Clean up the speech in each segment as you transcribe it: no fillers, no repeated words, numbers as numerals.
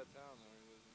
that town though, he lives in.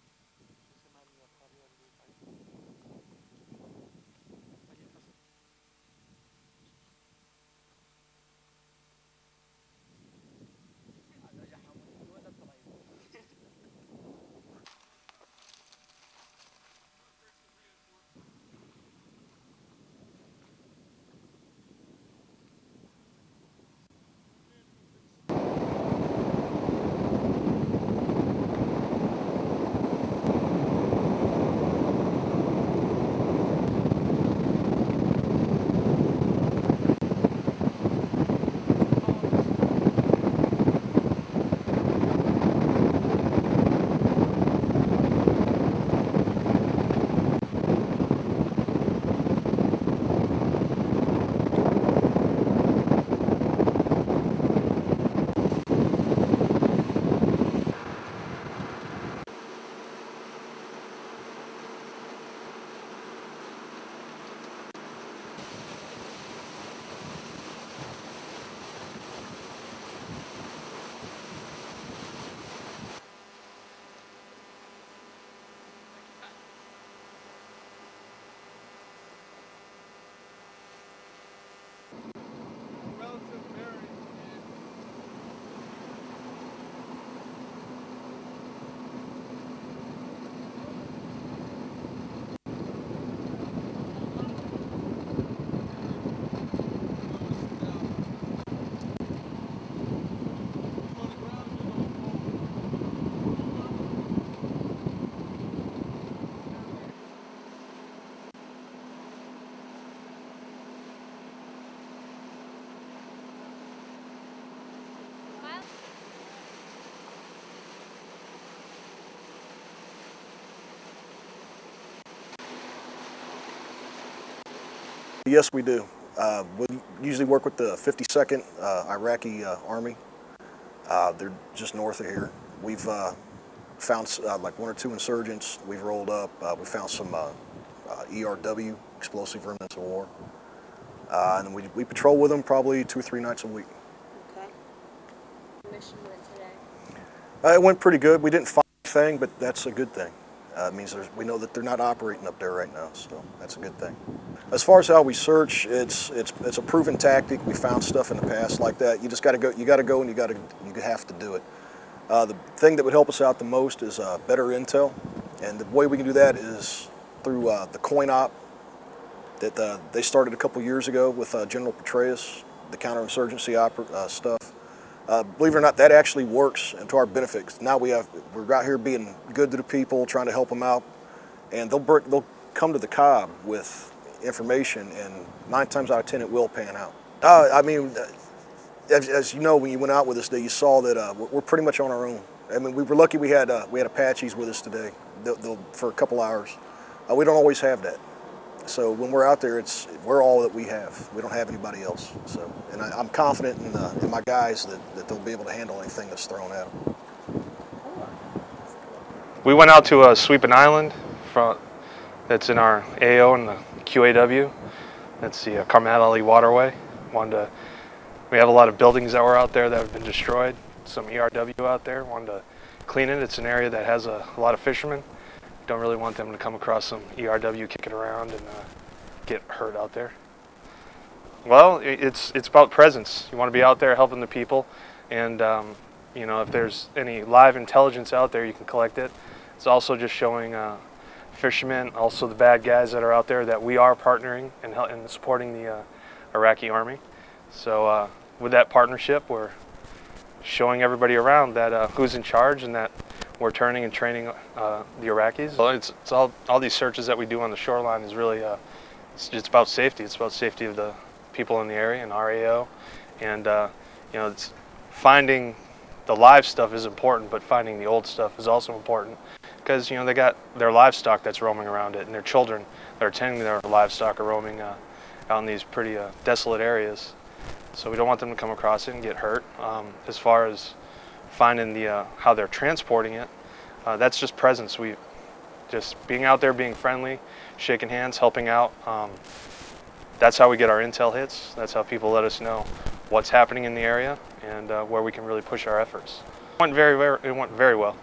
Yes, we do. We usually work with the 52nd Iraqi Army. They're just north of here. We've found like 1 or 2 insurgents. We've rolled up. We found some ERW, explosive remnants of war. And we patrol with them probably 2 or 3 nights a week. Okay. Mission went today? It went pretty good. We didn't find anything, but that's a good thing. It means we know that they're not operating up there right now, so that's a good thing. As far as how we search, it's a proven tactic. We found stuff in the past like that. You just got to go. You got to go, and you have to do it. The thing that would help us out the most is better intel, and the way we can do that is through the coin op that they started a couple years ago with General Petraeus, the counterinsurgency stuff. Believe it or not, that actually works and to our benefit. 'Cause now we're out here being good to the people, trying to help them out, and they'll come to the COB with information, and 9 times out of 10 it will pan out. I mean, as you know, when you went out with us today, you saw that we're pretty much on our own. I mean, we were lucky we had Apaches with us today for a couple hours. We don't always have that. So when we're out there, we're all that we have. We don't have anybody else. So, and I'm confident in my guys that they'll be able to handle anything that's thrown at them. We went out to sweep an island that's in our AO and the QAW. That's the Karmat Ali waterway. We have a lot of buildings that were out there that have been destroyed. Some ERW out there. Wanted to clean it. It's an area that has a lot of fishermen. Don't really want them to come across some ERW kicking around and get hurt out there. Well, it's about presence. You want to be out there helping the people, and you know, if there's any live intelligence out there, you can collect it. It's also just showing fishermen, also the bad guys that are out there, that we are partnering and supporting the Iraqi army. So with that partnership, we're showing everybody around that who's in charge and that we're turning and training the Iraqis. Well, it's all these searches that we do on the shoreline is really it's about safety. It's about safety of the people in the area and RAO, and you know, it's finding the live stuff is important, but finding the old stuff is also important, because you know, they got their livestock that's roaming around it, and their children that are tending their livestock are roaming out in these pretty desolate areas. So we don't want them to come across it and get hurt. As far as finding how they're transporting it, that's just presence. We just being out there, being friendly, shaking hands, helping out. That's how we get our intel hits. That's how people let us know what's happening in the area and where we can really push our efforts. It went very well.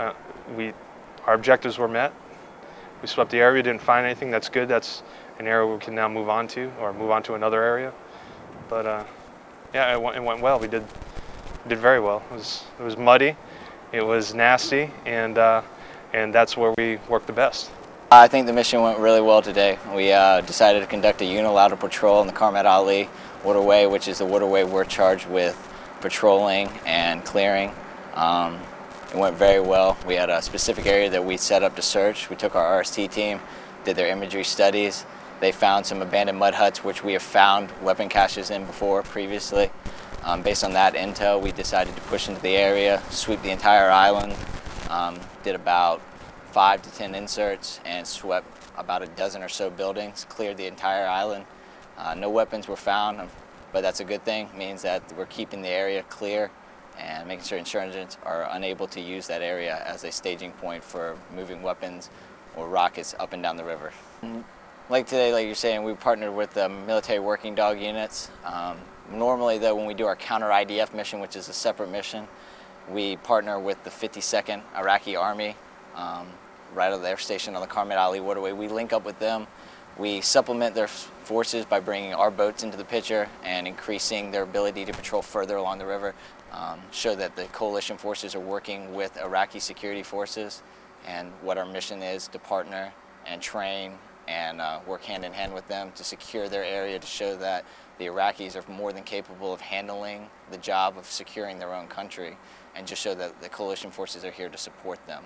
Uh, our objectives were met. We swept the area, didn't find anything. That's good. That's an area we can now move on to, or move on to another area. But yeah, it went well. We did very well. It was muddy, it was nasty, and that's where we worked the best. I think the mission went really well today. We decided to conduct a unilateral patrol in the Karmat Ali waterway, which is the waterway we're charged with patrolling and clearing. It went very well. We had a specific area that we set up to search. We took our RST team, did their imagery studies. They found some abandoned mud huts, which we have found weapon caches in before previously. Based on that intel, we decided to push into the area, sweep the entire island, did about 5 to 10 inserts, and swept about a dozen or so buildings, cleared the entire island. No weapons were found, but that's a good thing. It means that we're keeping the area clear and making sure insurgents are unable to use that area as a staging point for moving weapons or rockets up and down the river. Like today, like you're saying, we partnered with the military working dog units. Normally though, when we do our counter IDF mission, which is a separate mission, we partner with the 52nd Iraqi Army, right at their station on the Karmat Ali waterway. We link up with them. We supplement their forces by bringing our boats into the picture and increasing their ability to patrol further along the river, show that the coalition forces are working with Iraqi security forces, and what our mission is to partner and train and work hand in hand with them to secure their area, to show that the Iraqis are more than capable of handling the job of securing their own country, and just show that the coalition forces are here to support them.